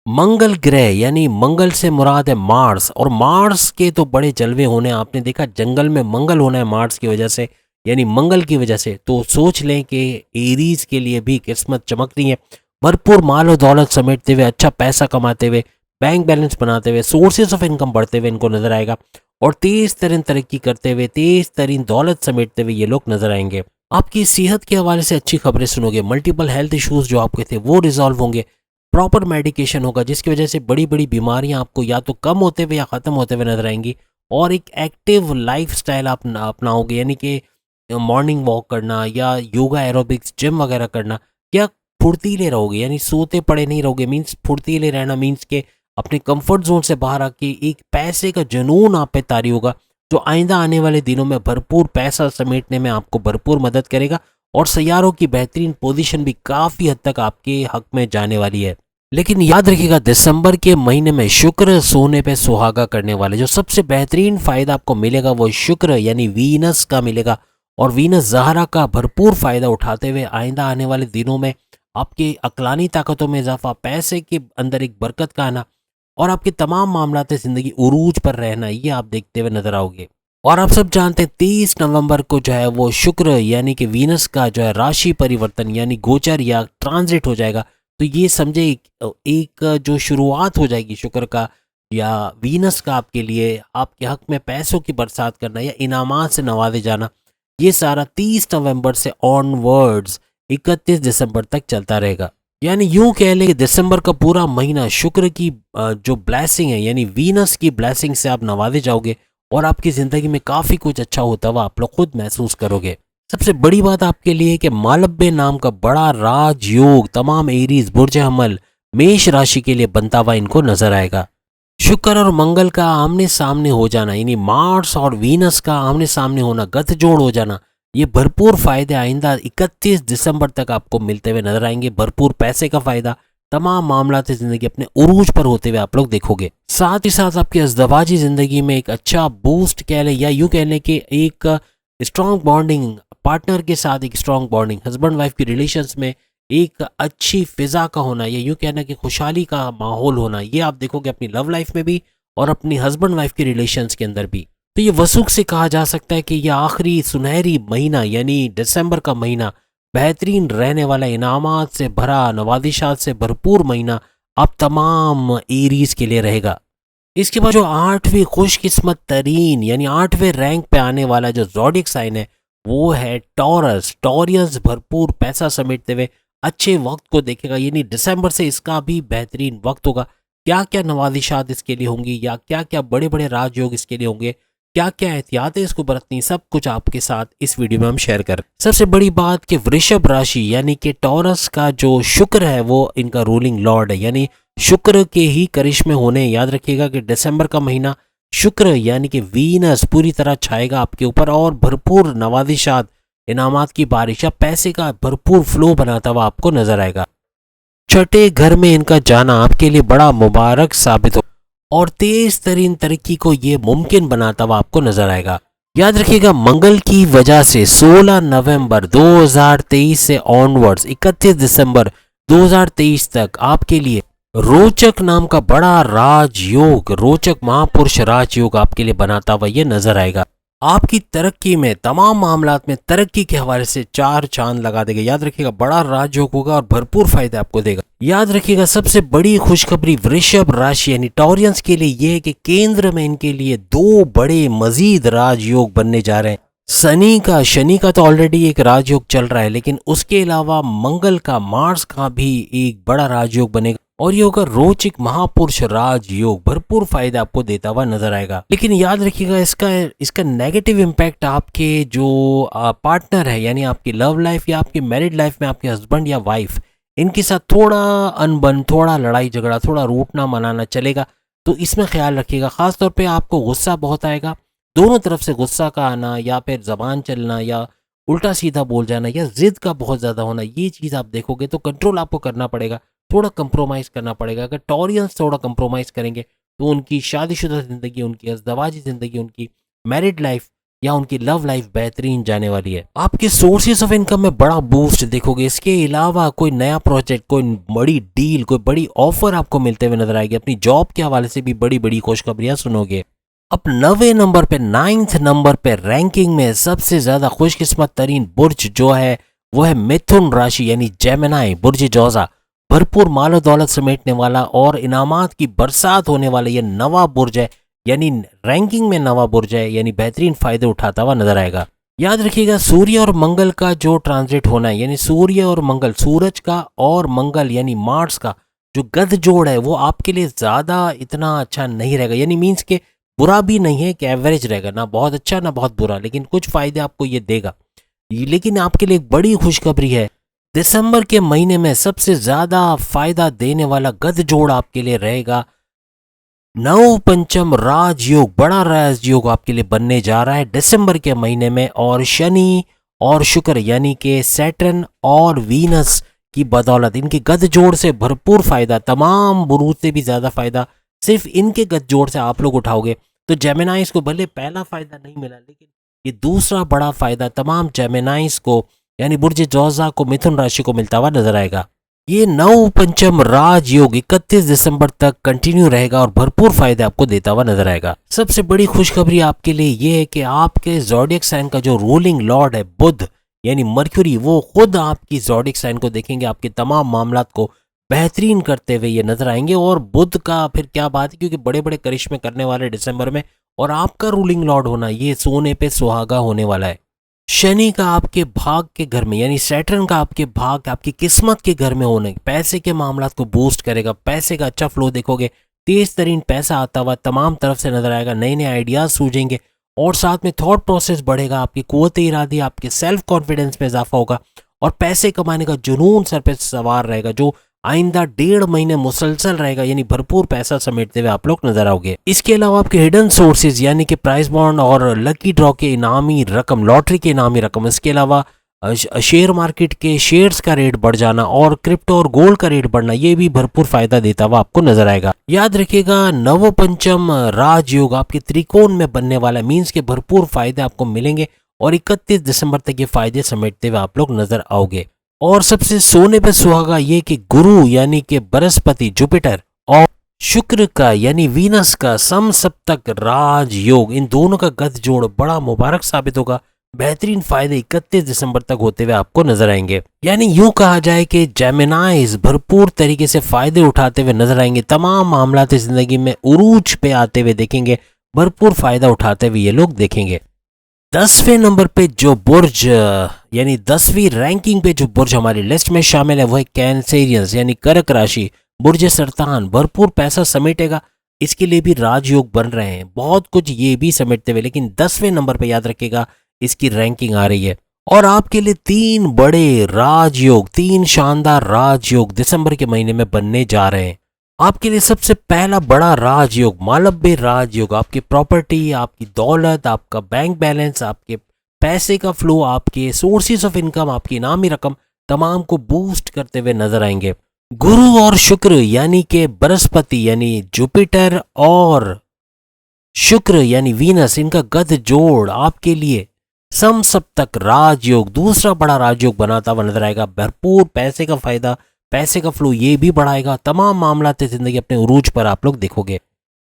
मंगल ग्रह, यानी मंगल से मुराद है मार्स, और मार्स के तो बड़े जलवे होने, आपने देखा जंगल में मंगल होना है मार्स की वजह से, यानी मंगल की वजह से, तो सोच लें कि एरीज के लिए भी किस्मत चमक रही है, भरपूर माल और दौलत समेटते हुए, अच्छा पैसा कमाते हुए, बैंक बैलेंस बनाते हुए, सोर्सेज ऑफ इनकम बढ़ते हुए इनको नजर आएगा और तेज तरीन तरक्की करते हुए, तेज तरीन दौलत समेटते हुए ये लोग नजर आएंगे। आपकी सेहत के हवाले से अच्छी खबरें सुनोगे, मल्टीपल हेल्थ इश्यूज जो आपके थे वो रिजॉल्व होंगे, प्रॉपर मेडिकेशन होगा जिसकी वजह से बड़ी बड़ी बीमारियां आपको या तो कम होते हुए या ख़त्म होते हुए नजर आएंगी और एक एक्टिव लाइफ स्टाइल आप अपनाओगे, यानी कि मॉर्निंग वॉक करना या योगा एरोबिक्स जिम वगैरह करना, या फुर्तीले रहोगे, यानी सोते पड़े नहीं रहोगे, मीन्स फुर्तीले रहना मीन्स के अपने कंफर्ट जोन से बाहर आके एक पैसे का जुनून आप पे तारी होगा जो आइंदा आने वाले दिनों में भरपूर पैसा समेटने में आपको भरपूर मदद करेगा और सैयारों की बेहतरीन पोजीशन भी काफ़ी हद तक आपके हक में जाने वाली है। लेकिन याद रखिएगा दिसंबर के महीने में शुक्र सोने पे सुहागा करने वाले, जो सबसे बेहतरीन फायदा आपको मिलेगा वो शुक्र यानी वीनस का मिलेगा और वीनस ज़हरा का भरपूर फायदा उठाते हुए आइंदा आने वाले दिनों में आपके अकलानी ताकतों में इजाफा, पैसे के अंदर एक बरकत का आना और आपके तमाम मामलात ज़िंदगी उरूज पर रहना, ये आप देखते हुए नजर आओगे। और आप सब जानते हैं 30 नवंबर को जो है वो शुक्र यानी कि वीनस का जो है राशि परिवर्तन यानी गोचर या ट्रांजिट हो जाएगा, तो ये समझे एक जो शुरुआत हो जाएगी शुक्र का या वीनस का आपके लिए, आपके हक में पैसों की बरसात करना या इनामात से नवाजे जाना, ये सारा 30 नवंबर से ऑनवर्ड्स 31 दिसंबर तक चलता रहेगा। यानी यूं कह लें कि दिसंबर का पूरा महीना शुक्र की जो ब्लेसिंग है यानी वीनस की ब्लेसिंग से आप नवाजे जाओगे और आपकी ज़िंदगी में काफ़ी कुछ अच्छा होता हुआ आप लोग खुद महसूस करोगे। सबसे बड़ी बात आपके लिए कि मालब्य नाम का बड़ा राजयोग तमाम एरीज, बुर्ज हमल, मेष राशि के लिए बनता हुआ इनको नजर आएगा। शुक्र और मंगल का आमने सामने हो जाना यानी मार्स और वीनस का आमने सामने होना, गत जोड़ हो जाना, ये भरपूर फायदे आइंदा 31 दिसंबर तक आपको मिलते हुए नजर आएंगे। भरपूर पैसे का फायदा, तमाम मामला जिंदगी अपने उरूज पर होते हुए आप लोग देखोगे। साथ ही साथ आपकी अज़दवाजी जिंदगी में एक अच्छा बूस्ट कह लें या यूं कह लें कि एक स्ट्रॉन्ग बॉन्डिंग, पार्टनर के साथ एक स्ट्रॉन्ग बॉन्डिंग, हस्बैंड वाइफ की रिलेशंस में एक अच्छी फिजा का होना, या यूँ कहना कि खुशहाली का माहौल होना, ये आप देखोगे अपनी लव लाइफ में भी और अपनी हस्बैंड वाइफ के रिलेशंस के अंदर भी। तो ये वसूख से कहा जा सकता है कि ये आखिरी सुनहरी महीना यानी दिसंबर का महीना बेहतरीन रहने वाला, इनामात से भरा, नवादिशात से भरपूर महीना आप तमाम एरीज के लिए रहेगा। इसके बाद जो 8वीं खुशकिस्मत तरीन यानी 8वें रैंक पे आने वाला जो ज़ोडिएक साइन है वो है टॉरस। टॉरियस भरपूर पैसा समेटते हुए अच्छे वक्त को देखेगा, यानी दिसंबर से इसका भी बेहतरीन वक्त होगा। क्या क्या नवाजिशात इसके लिए होंगी या क्या क्या बड़े बड़े राजयोग इसके लिए होंगे, क्या क्या एहतियातें इसको बरतनी, सब कुछ आपके साथ इस वीडियो में हम शेयर कर। सबसे बड़ी बात कि वृषभ राशि यानी कि टॉरस का जो शुक्र है वो इनका रूलिंग लॉर्ड है, यानी शुक्र के ही करिश्मे होने। याद रखिएगा कि दिसंबर का महीना शुक्र यानी कि वीनस पूरी तरह छाएगा आपके ऊपर और भरपूर नवाजिशात, इनामात की बारिश या पैसे का भरपूर फ्लो बनाता हुआ आपको नजर आएगा। छठे घर में इनका जाना आपके लिए बड़ा मुबारक साबित हो और तेज तरीन तरक्की को ये मुमकिन बनाता हुआ आपको नजर आएगा। याद रखिएगा मंगल की वजह से 16 नवंबर 2023 से ऑनवर्ड्स 31 दिसंबर 2023 तक आपके लिए रोचक नाम का बड़ा राजयोग, रोचक महापुरुष राजयोग आपके लिए बनाता हुआ ये नजर आएगा। आपकी तरक्की में, तमाम मामलात में तरक्की के हवाले से 4 चांद लगा देगा। याद रखिएगा बड़ा राजयोग होगा और भरपूर फायदे आपको देगा। याद रखिएगा सबसे बड़ी खुशखबरी वृषभ राशि यानी टॉरियंस के लिए यह है कि केंद्र में इनके लिए 2 बड़े मजीद राजयोग बनने जा रहे हैं। शनि का तो ऑलरेडी एक राजयोग चल रहा है, लेकिन उसके अलावा मंगल का, मार्स का भी एक बड़ा राजयोग बनेगा और ये होगा रोचक महापुरुष राजयोग, भरपूर फायदा आपको देता हुआ नजर आएगा। लेकिन याद रखिएगा इसका नेगेटिव इम्पैक्ट आपके जो पार्टनर है यानी आपकी लव लाइफ या आपकी मैरिड लाइफ में आपके हस्बैंड या वाइफ, इनके साथ थोड़ा अनबन, थोड़ा लड़ाई झगड़ा, थोड़ा रूठना मनाना चलेगा। तो इसमें ख्याल रखिएगा। खासतौर पर आपको गुस्सा बहुत आएगा, दोनों तरफ से गुस्सा का आना या फिर जबान चलना या उल्टा सीधा बोल जाना या जिद का बहुत ज्यादा होना, ये चीज आप देखोगे तो कंट्रोल आपको करना पड़ेगा, थोड़ा कंप्रोमाइज करना पड़ेगा। अगर टॉरियंस थोड़ा कंप्रोमाइज करेंगे तो उनकी शादीशुदा जिंदगी, उनकी अज़दवाजी जिंदगी, उनकी मैरिड लाइफ या उनकी लव लाइफ बेहतरीन जाने वाली है। आपके सोर्सेज ऑफ इनकम में बड़ा बूस्ट देखोगे। इसके अलावा कोई नया प्रोजेक्ट, कोई बड़ी डील, कोई बड़ी ऑफर आपको मिलते हुए नजर आएगी। अपनी जॉब के हवाले से भी बड़ी बड़ी खुशखबरियां सुनोगे। अब 9वें नंबर पे, 9th नंबर पे रैंकिंग में सबसे ज्यादा खुशकिस्मत तरीन बुर्ज जो है वो है मिथुन राशि यानी जेमिनी, बुर्ज जोजा। भरपूर मालो दौलत समेटने वाला और इनामात की बरसात होने वाला ये नवा बुर्ज है, यानी रैंकिंग में नवा बुर्ज है, यानी बेहतरीन फायदे उठाता हुआ नजर आएगा। याद रखिएगा सूर्य और मंगल का जो ट्रांजिट होना है, यानी सूर्य और मंगल, सूरज का और मंगल यानी मार्स का जो गध जोड़ है वो आपके लिए ज्यादा इतना अच्छा नहीं रहेगा। यानी मीन्स के बुरा भी नहीं है कि एवरेज रहेगा, ना बहुत अच्छा ना बहुत बुरा, लेकिन कुछ फायदे आपको ये देगा। लेकिन आपके लिए एक बड़ी खुशखबरी है, दिसंबर के महीने में सबसे ज्यादा फायदा देने वाला गध जोड़ आपके लिए रहेगा। नव पंचम राजयोग, बड़ा राजयोग आपके लिए बनने जा रहा है दिसंबर के महीने में, और शनि और शुक्र यानी कि सैटर्न और वीनस की बदौलत इनके गध जोड़ से भरपूर फायदा, तमाम बुरूज से भी ज्यादा फायदा सिर्फ इनके गध जोड़ से आप लोग उठाओगे। तो जेमिनाइज को भले पहला फायदा नहीं मिला, लेकिन ये दूसरा बड़ा फायदा तमाम जेमिनाइज को यानी बुर्ज जोजा को, मिथुन राशि को मिलता हुआ नजर आएगा। ये नव पंचम राजयोग 31 दिसंबर तक कंटिन्यू रहेगा और भरपूर फायदे आपको देता हुआ नजर आएगा। सबसे बड़ी खुशखबरी आपके लिए ये है कि आपके ज़ोडिएक साइन का जो रूलिंग लॉर्ड है बुध यानी मर्क्यूरी, वो खुद आपकी ज़ोडिएक साइन को देखेंगे, आपके तमाम मामलात को बेहतरीन करते हुए ये नजर आएंगे। और बुध का फिर क्या बात है, क्योंकि बड़े बड़े करिश्मे करने वाले दिसंबर में, और आपका रूलिंग लॉर्ड होना ये सोने पे सुहागा होने वाला है। शनि का आपके भाग के घर में यानी सैटर्न का आपके भाग, आपकी किस्मत के घर में होने पैसे के मामलात को बूस्ट करेगा। पैसे का अच्छा फ्लो देखोगे, तेज तरीन पैसा आता हुआ तमाम तरफ से नजर आएगा, नए नए आइडियाज सूझेंगे और साथ में थॉट प्रोसेस बढ़ेगा, आपकी कुव्वत इरादी, आपके सेल्फ कॉन्फिडेंस में इजाफा होगा और पैसे कमाने का जुनून सर पे सवार रहेगा जो आइंदा 1.5 महीने मुसलसल रहेगा, यानी भरपूर पैसा समेटते हुए आप लोग नजर आओगे। इसके अलावा आपके हिडन सोर्सेज यानी कि प्राइस बॉन्ड और लकी ड्रॉ के इनामी रकम, लॉटरी के इनामी रकम, इसके अलावा शेयर मार्केट के शेयर्स का रेट बढ़ जाना और क्रिप्टो और गोल्ड का रेट बढ़ना, ये भी भरपूर फायदा देता हुआ आपको नजर आएगा। याद रखिएगा नव पंचम राजयोग आपके त्रिकोण में बनने वाला, मीन्स के भरपूर फायदे आपको मिलेंगे और 31 दिसंबर तक ये फायदे समेटते हुए आप लोग नजर आओगे। और सबसे सोने पे सुहागा ये कि गुरु यानी कि बृहस्पति जुपिटर और शुक्र का यानी वीनस का समसप्तक राजयोग, इन दोनों का गत जोड़ बड़ा मुबारक साबित होगा। बेहतरीन फायदे 31 दिसंबर तक होते हुए आपको नजर आएंगे। यानी यूं कहा जाए कि जेमिनाइज भरपूर तरीके से फायदे उठाते हुए नजर आएंगे। तमाम मामलात जिंदगी में उरूज पे आते हुए देखेंगे, भरपूर फायदा उठाते हुए ये लोग देखेंगे। 10वें नंबर पे जो बुर्ज यानी 10वीं रैंकिंग पे जो बुर्ज हमारी लिस्ट में शामिल है वो है कैंसेरियंस यानी कर्क राशि, बुर्ज सरतान। भरपूर पैसा समेटेगा, इसके लिए भी राजयोग बन रहे हैं, बहुत कुछ ये भी समेटते हुए, लेकिन 10वें नंबर पे याद रखिएगा इसकी रैंकिंग आ रही है। और आपके लिए 3 बड़े राजयोग, 3 शानदार राजयोग दिसंबर के महीने में बनने जा रहे हैं। आपके लिए सबसे पहला बड़ा राजयोग मालव्य राजयोग, आपकी प्रॉपर्टी, आपकी दौलत, आपका बैंक बैलेंस, आपके पैसे का फ्लो, आपके सोर्सेज ऑफ इनकम, आपकी इनामी रकम, तमाम को बूस्ट करते हुए नजर आएंगे। गुरु और शुक्र यानी कि बृहस्पति यानी जुपिटर और शुक्र यानी वीनस, इनका गत जोड़ आपके लिए समसप्तक राजयोग, दूसरा बड़ा राजयोग बनाता हुआ नजर आएगा। भरपूर पैसे का फायदा, पैसे का फ्लो ये भी बढ़ाएगा। तमाम मामलात जिंदगी अपने उरूज पर आप लोग देखोगे।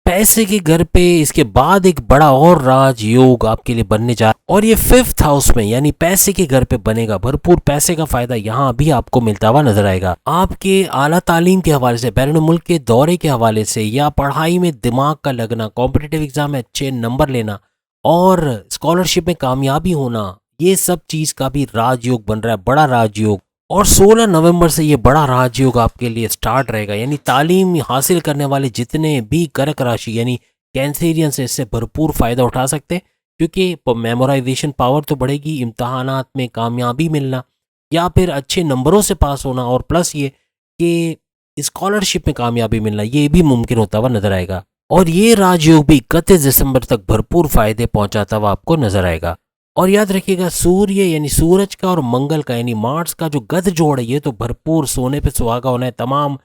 पैसे के घर पे इसके बाद एक बड़ा और राजयोग आपके लिए बनने जा रहा है और ये 5th हाउस में यानी पैसे के घर पे बनेगा। भरपूर पैसे का फायदा यहाँ भी आपको मिलता हुआ नजर आएगा। आपके आला तालीम के हवाले से, बैरून मुल्क के दौरे के हवाले से, या पढ़ाई में दिमाग का लगना, कॉम्पिटिटिव एग्जाम में अच्छे नंबर लेना और स्कॉलरशिप में कामयाबी होना, ये सब चीज का भी राजयोग बन रहा है, बड़ा राजयोग। और 16 नवंबर से ये बड़ा राजयोग आपके लिए स्टार्ट रहेगा। यानी तालीम हासिल करने वाले जितने भी कर्क राशि यानी कैंसेरियन से इससे भरपूर फायदा उठा सकते हैं, क्योंकि मेमोराइजेशन पावर तो बढ़ेगी, इम्तहानात में कामयाबी मिलना या फिर अच्छे नंबरों से पास होना, और प्लस ये कि स्कॉलरशिप में कामयाबी मिलना, ये भी मुमकिन होता हुआ नजर आएगा। और ये राजयोग भी 31 दिसंबर तक भरपूर फायदे पहुंचाता हुआ आपको नजर आएगा। और याद रखिएगा सूर्य यानी सूरज का और मंगल का यानी मार्स का जो गत जोड़ है, ये तो भरपूर सोने पे सुहागा होना है तमाम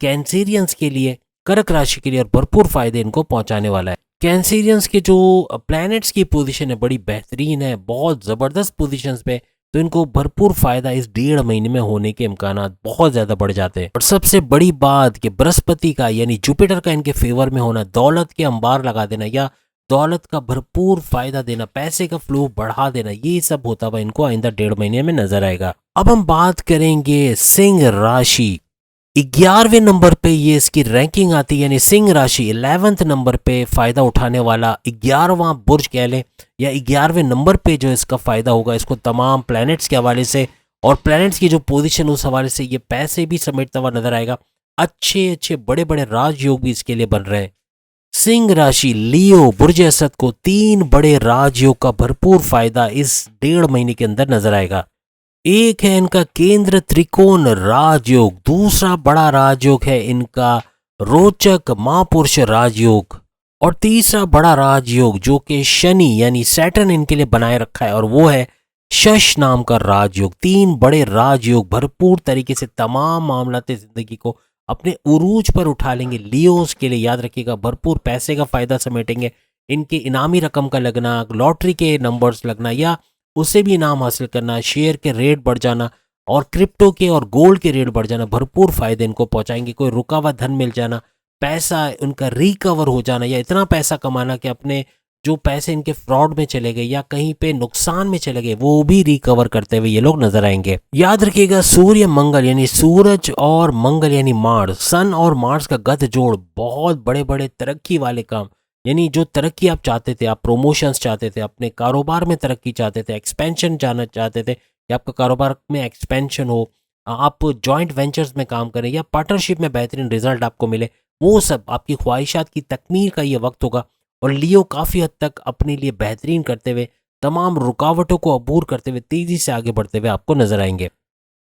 कैंसेरियंस के लिए, कर्क राशि के लिए, और भरपूर फायदे इनको पहुंचाने वाला है। कैंसेरियंस के जो प्लैनेट्स की पोजीशन है बड़ी बेहतरीन है, बहुत ज़बरदस्त पोजीशंस पे, तो इनको भरपूर फायदा इस 1.5 महीने में होने के इम्कान बहुत ज़्यादा बढ़ जाते हैं। और सबसे बड़ी बात कि बृहस्पति का यानी जुपिटर का इनके फेवर में होना, दौलत के अंबार लगा देना या दौलत का भरपूर फायदा देना, पैसे का फ्लो बढ़ा देना, ये सब होता हुआ इनको आइंदा 1.5 महीने में नजर आएगा। अब हम बात करेंगे सिंह राशि। 11वें नंबर पे ये इसकी रैंकिंग आती है, यानी सिंह राशि 11th नंबर पे फायदा उठाने वाला 11वां बुर्ज कह लें, या 11वें नंबर पे जो इसका फायदा होगा, इसको तमाम प्लैनेट्स के हवाले से और प्लैनेट्स की जो पोजीशन उस हवाले से ये पैसे भी समेटता हुआ नजर आएगा। अच्छे अच्छे बड़े बड़े राजयोग भी इसके लिए बन रहे हैं। सिंह राशि लियो बुर्ज असद को 3 बड़े राजयोग का भरपूर फायदा इस 1.5 महीने के अंदर नजर आएगा। एक है इनका केंद्र त्रिकोण राजयोग, दूसरा बड़ा राजयोग है इनका रोचक महापुरुष राजयोग, और तीसरा बड़ा राजयोग जो कि शनि यानी सैटर्न इनके लिए बनाए रखा है, और वो है शश नाम का राजयोग। 3 बड़े राजयोग भरपूर तरीके से तमाम मामलात जिंदगी को अपने उरूज पर उठा लेंगे। लियोस के लिए याद रखिएगा भरपूर पैसे का फायदा समेटेंगे। इनके इनामी रकम का लगना, लॉटरी के नंबर्स लगना या उससे भी इनाम हासिल करना, शेयर के रेट बढ़ जाना और क्रिप्टो के और गोल्ड के रेट बढ़ जाना, भरपूर फायदे इनको पहुंचाएंगे। कोई रुका हुआ धन मिल जाना, पैसा उनका रिकवर हो जाना, या इतना पैसा कमाना कि अपने जो पैसे इनके फ्रॉड में चले गए या कहीं पे नुकसान में चले गए वो भी रिकवर करते हुए ये लोग नजर आएंगे। याद रखिएगा सूर्य मंगल यानी सूरज और मंगल यानी मार्स, सन और मार्स का गत जोड़ बहुत बड़े बड़े तरक्की वाले काम, यानी जो तरक्की आप चाहते थे, आप प्रोमोशंस चाहते थे, अपने कारोबार में तरक्की चाहते थे, एक्सपेंशन जाना चाहते थे कि आपका कारोबार में एक्सपेंशन हो, आप जॉइंट वेंचर्स में काम करें या पार्टनरशिप में बेहतरीन रिजल्ट आपको मिले, वो सब आपकी ख्वाहिशात की तकमील का ये वक्त होगा। और लियो काफ़ी हद तक अपने लिए बेहतरीन करते हुए, तमाम रुकावटों को अबूर करते हुए तेज़ी से आगे बढ़ते हुए आपको नजर आएंगे।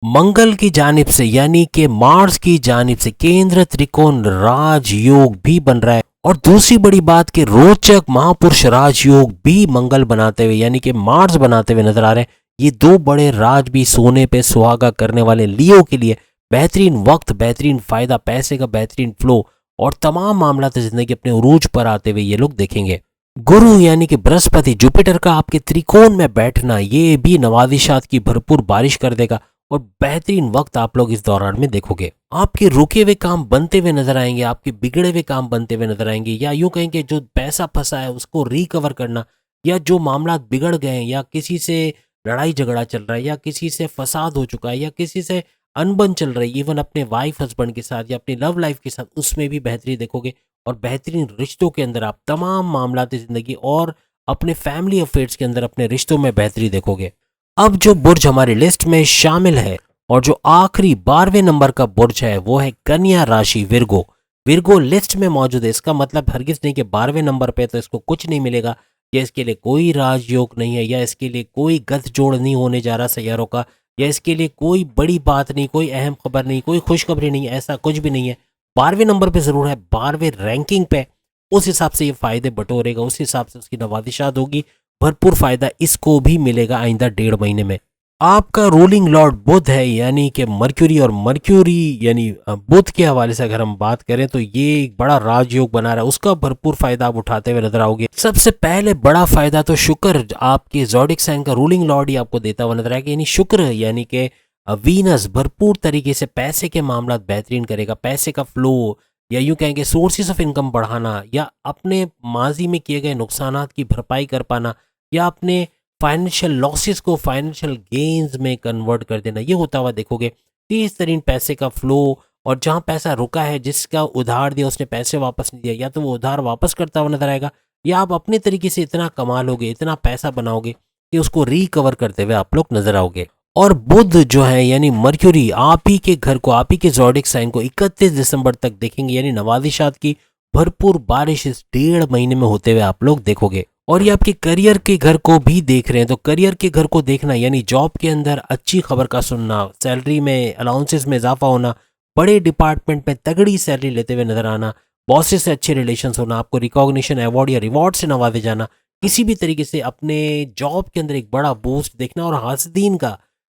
मंगल की जानिब से यानी कि मार्स की जानिब से केंद्र त्रिकोण राजयोग भी बन रहा है, और दूसरी बड़ी बात कि रोचक महापुरुष राजयोग भी मंगल बनाते हुए यानी कि मार्स बनाते हुए नजर आ रहे हैं। ये 2 बड़े राज भी सोने पे सुहागा करने वाले लियो के लिए बेहतरीन वक्त, बेहतरीन फायदा, पैसे का बेहतरीन फ्लो और तमाम मामला जिंदगी अपने उरूज पर आते हुए ये लोग देखेंगे। गुरु यानी कि बृहस्पति जुपिटर का आपके त्रिकोण में बैठना, ये भी नवाजिशात की भरपूर बारिश कर देगा और बेहतरीन वक्त आप लोग इस दौरान में देखोगे। आपके रुके हुए काम बनते हुए नजर आएंगे, आपके बिगड़े हुए काम बनते हुए नजर आएंगे, या यूं कहेंगे जो पैसा फंसा है उसको रिकवर करना, या जो मामला बिगड़ गए हैं, या किसी से लड़ाई झगड़ा चल रहा है, या किसी से फसाद हो चुका है, या किसी से अनबन चल रही है, इवन अपने वाइफ हस्बैंड के साथ या अपनी लव लाइफ के साथ, उसमें भी बेहतरी देखोगे। और बेहतरीन रिश्तों के अंदर आप तमाम मामलाती जिंदगी और अपने फैमिली अफेयर्स के अंदर अपने रिश्तों में बेहतरी देखोगे। अब जो बुर्ज हमारी लिस्ट में शामिल है और जो आखिरी 12वें नंबर का बुर्ज है वो है कन्या राशि विर्गो। विर्गो लिस्ट में मौजूद है, इसका मतलब हरगिज नहीं कि 12वें नंबर पे तो इसको कुछ नहीं मिलेगा, या इसके लिए कोई राजयोग नहीं है, या इसके लिए कोई गठजोड़ नहीं होने जा रहा सैयारों का, या इसके लिए कोई बड़ी बात नहीं, कोई अहम खबर नहीं, कोई खुशखबरी नहीं, ऐसा कुछ भी नहीं है। 12वें नंबर पे जरूर है, 12वें रैंकिंग पे, उस हिसाब से ये फायदे बटोरेगा, उस हिसाब से उसकी नवादिशात होगी, भरपूर फायदा इसको भी मिलेगा आइंदा 1.5 महीने में। आपका रूलिंग लॉर्ड बुध है, यानी कि मर्क्यूरी, और मर्क्यूरी यानी बुध के हवाले से अगर हम बात करें तो ये एक बड़ा राजयोग बना रहा है, उसका भरपूर फायदा आप उठाते हुए नजर आओगे। सबसे पहले बड़ा फायदा तो शुक्र, आपके ज़ोडिक साइन का रूलिंग लॉर्ड ही आपको देता हुआ नजर आएगा, यानी शुक्र, यानी कि वीनस भरपूर तरीके से पैसे के मामला बेहतरीन करेगा, पैसे का फ्लो, या यूं कहेंगे सोर्सेज ऑफ इनकम बढ़ाना, या अपने माजी में किए गए नुकसानात की भरपाई कर पाना, या अपने फाइनेंशियल लॉसेस को फाइनेंशियल गेन्स में कन्वर्ट कर देना, ये होता हुआ देखोगे। तेज तरीन पैसे का फ्लो, और जहां पैसा रुका है, जिसका उधार दिया उसने पैसे वापस नहीं दिया, या तो वो उधार वापस करता हुआ नजर आएगा, या आप अपने तरीके से इतना कमा लोगे, इतना पैसा बनाओगे कि उसको रिकवर करते हुए आप लोग नजर आओगे। और बुध जो है यानी मर्क्यूरी आप ही के घर को, आप ही के ज़ोडिक साइन को 31 दिसंबर तक देखेंगे, यानी नवादिशात की भरपूर बारिश इस 1.5 महीने में होते हुए आप लोग देखोगे। और ये आपके करियर के घर को भी देख रहे हैं, तो करियर के घर को देखना यानी जॉब के अंदर अच्छी खबर का सुनना, सैलरी में अलाउंसेस में इजाफा होना, बड़े डिपार्टमेंट में तगड़ी सैलरी लेते हुए नजर आना, बॉसेस से अच्छे रिलेशंस होना, आपको रिकॉग्निशन, अवार्ड या रिवॉर्ड से नवाजे जाना, किसी भी तरीके से अपने जॉब के अंदर एक बड़ा बूस्ट देखना। और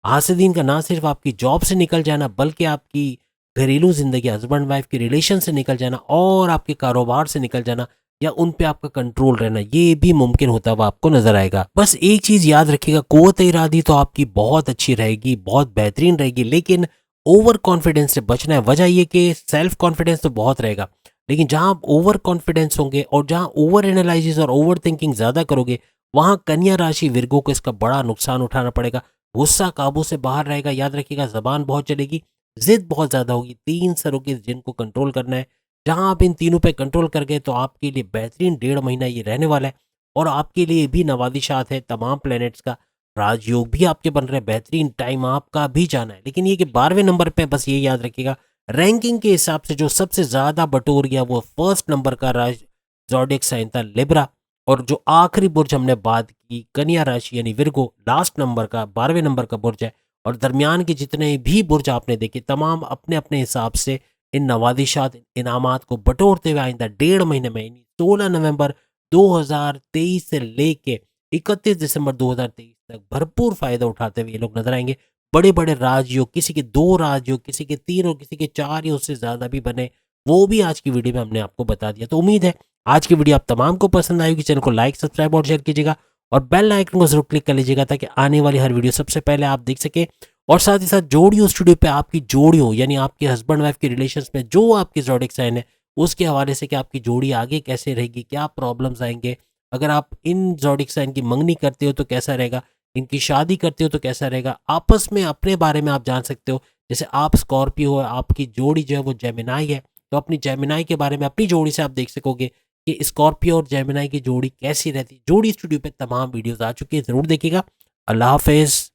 हासिदीन का ना सिर्फ आपकी जॉब से निकल जाना, बल्कि आपकी घरेलू जिंदगी, हस्बैंड वाइफ के रिलेशन से निकल जाना, और आपके कारोबार से निकल जाना, या उन पे आपका कंट्रोल रहना, ये भी मुमकिन होता हुआ आपको नजर आएगा। बस एक चीज याद रखिएगा, कुव्वत इरादी तो आपकी बहुत अच्छी रहेगी, बहुत बेहतरीन रहेगी, लेकिन ओवर कॉन्फिडेंस से बचना है। वजह ये कि सेल्फ कॉन्फिडेंस तो बहुत रहेगा, लेकिन जहां आप ओवर कॉन्फिडेंस होंगे और जहां ओवर एनालिसिस और ओवर थिंकिंग ज्यादा करोगे, वहां कन्या राशि विर्गो को इसका बड़ा नुकसान उठाना पड़ेगा। गुस्सा काबू से बाहर रहेगा, याद रखिएगा, जबान बहुत चलेगी, जिद बहुत ज्यादा होगी, 3 सरों के जिनको कंट्रोल करना है। जहां आप इन तीनों पे कंट्रोल कर गए तो आपके लिए बेहतरीन 1.5 महीना ये रहने वाला है, और आपके लिए भी नवादिशात है, तमाम प्लैनेट्स का राजयोग भी आपके बन रहे हैं, बेहतरीन टाइम आपका भी जाना है। लेकिन ये कि 12वें नंबर पे बस ये याद रखिएगा, रैंकिंग के हिसाब से जो सबसे ज्यादा बटोर गया वो फर्स्ट नंबर का राज ज़ोडिक साइन था लिब्रा, और जो आखिरी बुर्ज हमने बात की कन्या राशि यानी विर्गो, लास्ट नंबर का 12वें नंबर का बुर्ज है। और दरमियान के जितने भी बुर्ज आपने देखे, तमाम अपने अपने हिसाब से इन नवादिशात इनामात को बटोरते हुए आइंदा 1.5 महीने में, यानी 16 नवंबर 2023 से लेके 31 दिसंबर 2023 तक भरपूर फायदा उठाते हुए ये लोग नजर आएंगे। बड़े बड़े राजयोग, किसी के 2 राजयोग, किसी के 3 और किसी के 4 या उससे ज्यादा भी बने, वो भी आज की वीडियो में हमने आपको बता दिया। तो उम्मीद है आज की वीडियो आप तमाम को पसंद आएगी। चैनल को लाइक, सब्सक्राइब और शेयर कीजिएगा, और बेल आइकन को जरूर क्लिक कर लीजिएगा ताकि आने वाली हर वीडियो सबसे पहले आप देख सके। और साथ ही साथ जोड़ियों स्टूडियो पे आपकी जोड़ियों यानी आपके हस्बैंड वाइफ के रिलेशंस में जो आपके ज़ोडिक साइन है उसके हवाले से कि आपकी जोड़ी आगे कैसे रहेगी, क्या प्रॉब्लम्स आएंगे, अगर आप इन ज़ोडिक साइन की मंगनी करते हो तो कैसा रहेगा, इनकी शादी करते हो तो कैसा रहेगा, आपस में अपने बारे में आप जान सकते हो। जैसे आप स्कॉर्पियो है, आपकी जोड़ी जो है वो जेमिनाई है, तो अपनी जेमिनाई के बारे में अपनी जोड़ी से आप देख सकोगे कि स्कॉर्पियो और जेमिनाई की जोड़ी कैसी रहती है। जोड़ी स्टूडियो पे तमाम वीडियोस आ चुकी है, जरूर देखिएगा। अल्लाह हाफिज।